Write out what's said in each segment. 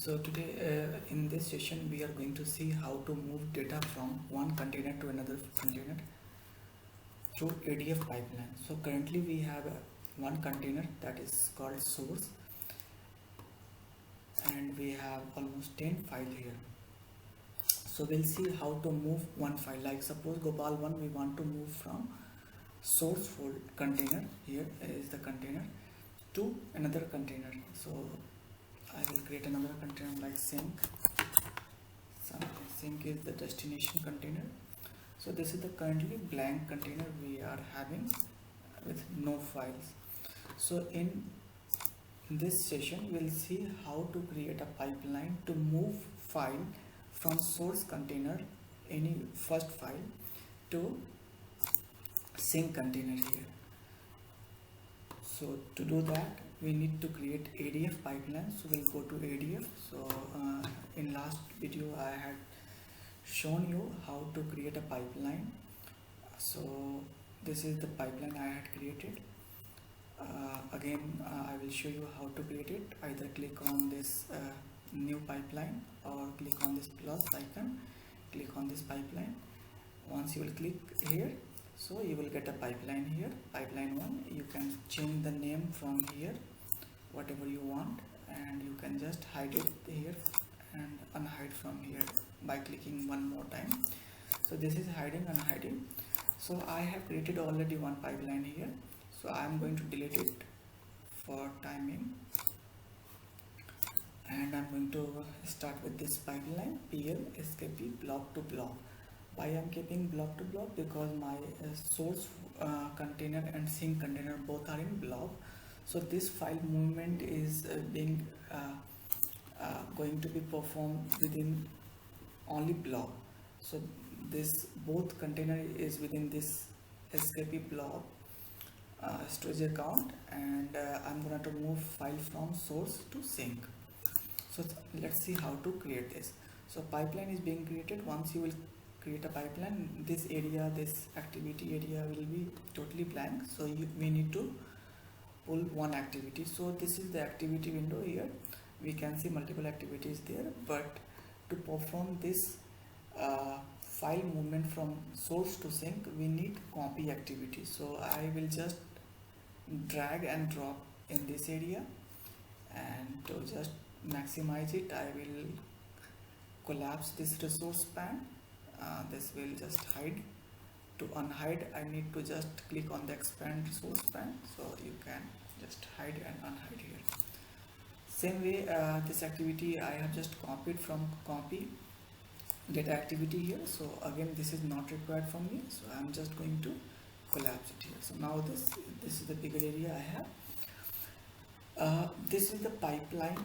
So today in this session we are going to see how to move data from one container to another container through ADF pipeline. So currently we have one container that is called source, and we have almost 10 files here. So we'll see how to move one file. Like suppose Gopal1 we want to move from source folder container, here is the container, to another container. So I will create another container like sync. So sync is the destination container. So this is the currently blank container we are having with no files. So in this session we'll see how to create a pipeline to move file from source container, any first file, to sync container here. So to do that we need to create ADF pipeline. So we'll go to ADF. So in last video I had shown you how to create a pipeline. So this is the pipeline I had created. Again I will show you how to create it. Either click on this new pipeline or click on this plus icon, click on this pipeline. Once you will click here, so you will get a pipeline here, pipeline 1. You can change the name from here whatever you want, and you can just hide it here and unhide from here by clicking one more time. So this is hiding, unhiding. So I have created already one pipeline here, so I am going to delete it for timing, and I'm going to start with this pipeline PL SKP Blob To Blob. Why I'm keeping blob to blob? Because my source container and sync container both are in blob. So this file movement is being going to be performed within only blob. So this both container is within this SKP blob storage account, and I'm gonna to move file from source to sync. So let's see how to create this. So pipeline is being created. Once you will create a pipeline, this area, this activity area will be totally blank. So we need to pull one activity. So this is the activity window here. We can see multiple activities there, but to perform this file movement from source to sync, we need copy activity. So I will just drag and drop in this area, and to just maximize it I will collapse this resource span. This will just hide. To unhide I need to just click on the expand resource span, so you can just hide and unhide here. Same way this activity I have just copied from copy data activity here. So again this is not required from me, so I'm just going to collapse it here. So now this is the bigger area I have. This is the pipeline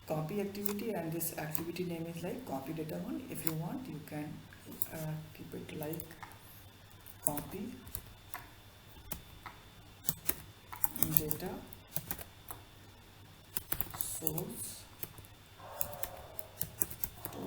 copy activity, and this activity name is like copy data 1. If you want you can keep it like copy data source to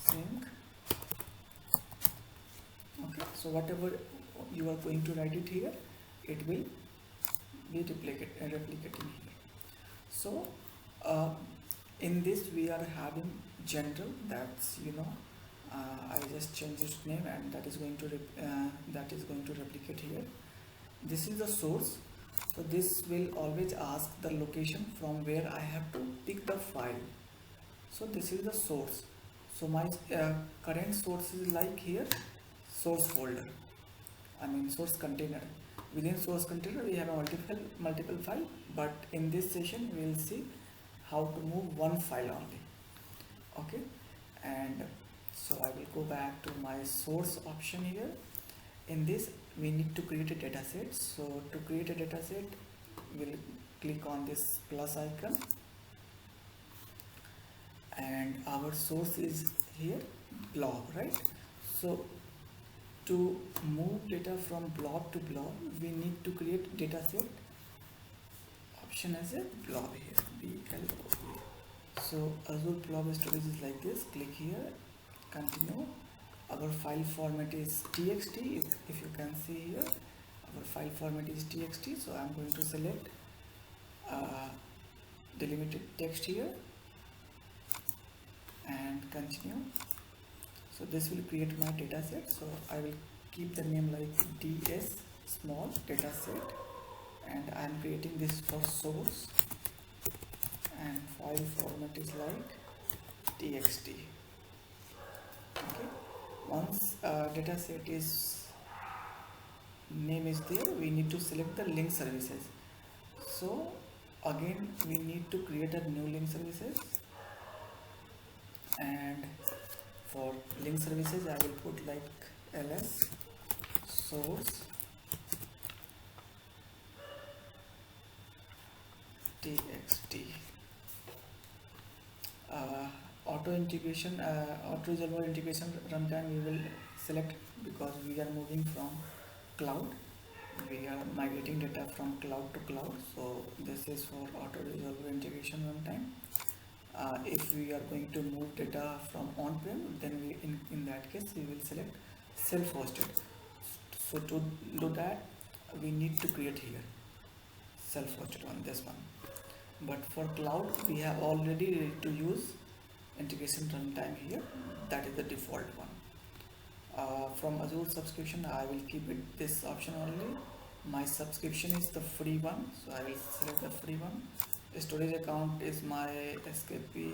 sync. Okay, so whatever you are going to write it here, it will be replicating here. So in this we are having general, that's I just changed its name, and that is going to replicate here. This is the source, so this will always ask the location from where I have to pick the file. So this is the source. So my current source is like here source folder, source container. Within source container we have a multiple file, but in this session we will see how to move one file only. Okay, and so I will go back to my source option here. In this we need to create a data set. So to create a data set, we'll click on this plus icon, and our source is here blob, right? So to move data from blob to blob, we need to create data set option as a blob here, BLOB. So Azure Blob storage is like this. Click here, continue. Our file format is txt. If you can see here, our file format is txt. So I'm going to select delimited text here and continue. So this will create my data set. So I will keep the name like ds small data set, and I am creating this for source, and file format is like txt. Okay, once data set is name is there, we need to select the link services. So again we need to create a new link services, and for link services I will put like ls source txt. Auto integration, auto resolver integration runtime we will select, because we are moving from cloud, we are migrating data from cloud to cloud. So this is for auto resolver integration runtime. If we are going to move data from on-prem, then we in that case we will select self-hosted. So to do that we need to create here self-hosted on this one. But for cloud we have already ready to use integration runtime here, that is the default one. From Azure subscription I will keep it this option only. My subscription is the free one, so I will select the free one. Storage account is my SKP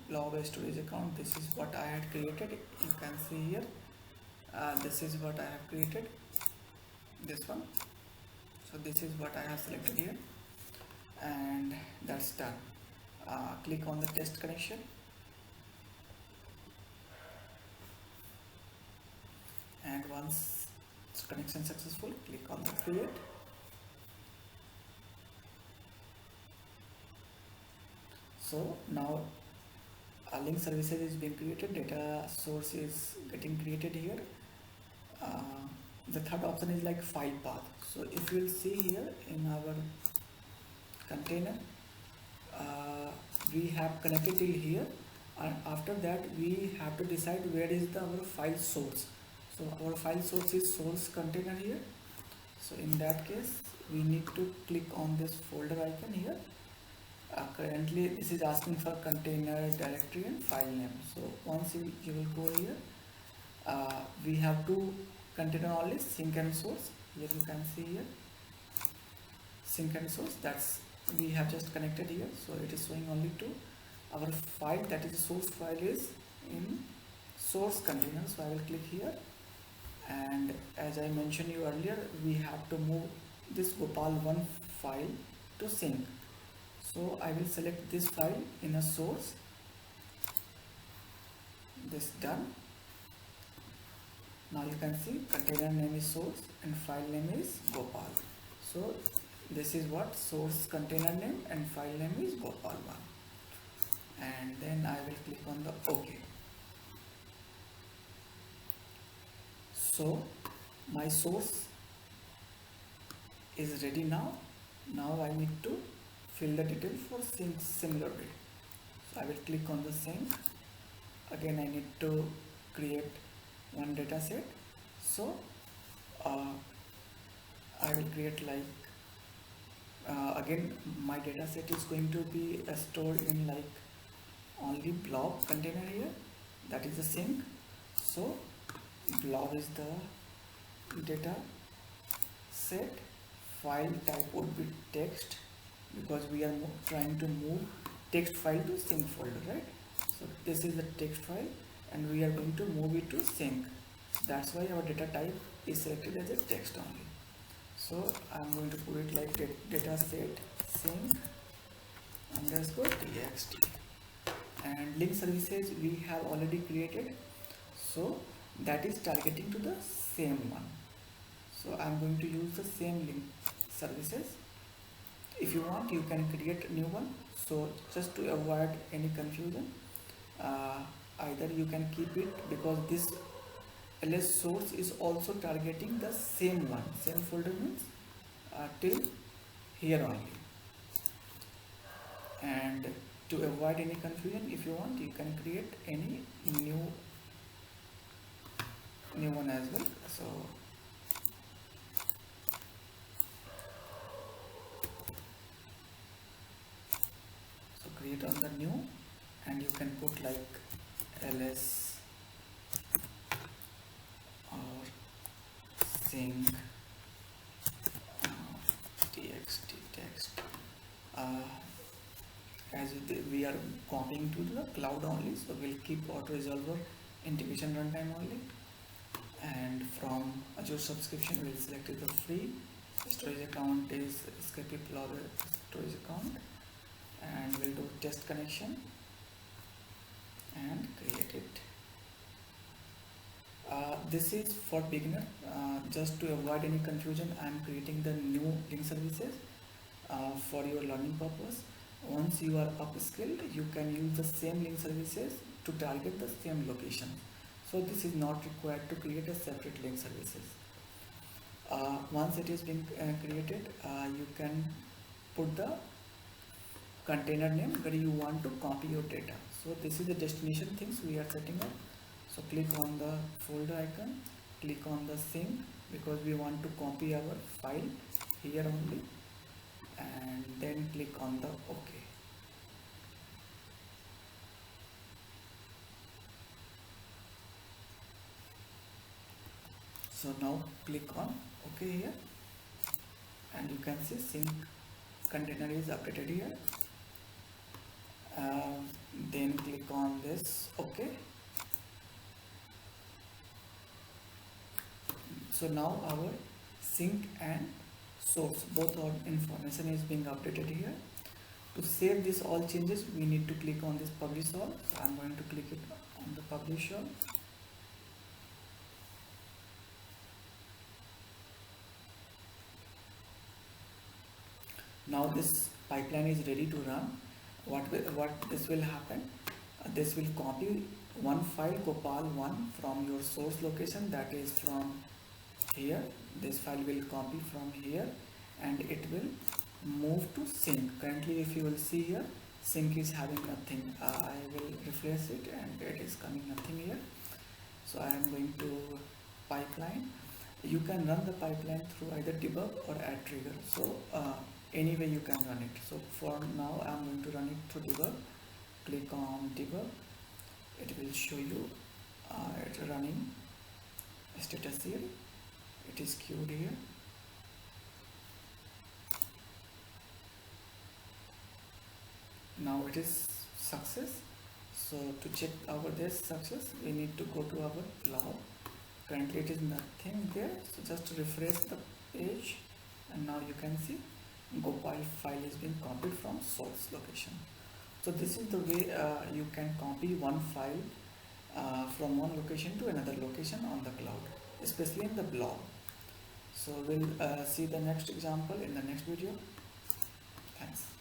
Blob storage account. This is what I had created. You can see here. This is what I have created. This one. So this is what I have selected here, and that's done. Click on the test connection, and once it's connection successful, click on the create. So now a link services is being created, data source is getting created here. The third option is like file path. So if you will see here in our container, we have connected till here, and after that we have to decide where is our file source. So our file source is source container here. So in that case we need to click on this folder icon here. Currently this is asking for container directory and file name. So once you will go here, we have two container only, sync and source. Here you can see here sync and source, that's we have just connected here. So it is showing only two. Our file, that is source file, is in source container. So I will click here, and as I mentioned you earlier, we have to move this Gopal1 file to sync. So I will select this file in a source, this done. Now you can see container name is source and file name is Gopal. So this is what source container name and file name is Gopal1, and then I will click on the OK. So my source is ready now. Now I need to fill the detail for sync similar way. So I will click on the sync. Again I need to create one data set. So I will create like again my data set is going to be stored in like only blob container here, that is the sync. So blob is the data set, file type would be text, because we are trying to move text file to sync folder, right? So this is the text file and we are going to move it to sync. That's why our data type is selected as a text only. So I'm going to put it like data set sync underscore txt, and link services we have already created, so that is targeting to the same one. So I'm going to use the same link services. If you want, you can create a new one. So just to avoid any confusion, either you can keep it, because this ls source is also targeting the same one, same folder means till here only. And to avoid any confusion, if you want, you can create any new one as well. So create on the new, and you can put like ls or sync txt text. As we are copying to the cloud only, so we'll keep auto resolver integration runtime only. And from Azure subscription, we'll select the free storage account is SKP Blob storage account, and we'll do test connection and create it. This is for beginner. Just to avoid any confusion, I am creating the new link services for your learning purpose. Once you are upskilled, you can use the same link services to target the same location. So this is not required to create a separate link services. Once it is being created, you can put the container name where you want to copy your data. So this is the destination things we are setting up. So click on the folder icon, click on the sync, because we want to copy our file here only, and then click on the OK. So now click on OK here, and you can see sync container is updated here. Then click on this OK. So now our sync and source, both our information is being updated here. To save this all changes, we need to click on this publish all. So I'm going to click it on the publish all. Now this pipeline is ready to run. What this will happen? This will copy one file Gopal1 from your source location, that is from here. This file will copy from here, and it will move to sync. Currently, if you will see here, sync is having nothing. I will refresh it, and it is coming nothing here. So I am going to pipeline. You can run the pipeline through either debug or add trigger. So any way you can run it. So for now, I am going to run it through debug. Click on debug. It will show you it's running status here. It is queued here. Now it is success. So to check our this success, we need to go to our cloud. Currently it is nothing there, so just refresh the page, and now you can see Gopal file is being copied from source location. So this is the way you can copy one file from one location to another location on the cloud, especially in the blob. So we'll see the next example in the next video. Thanks.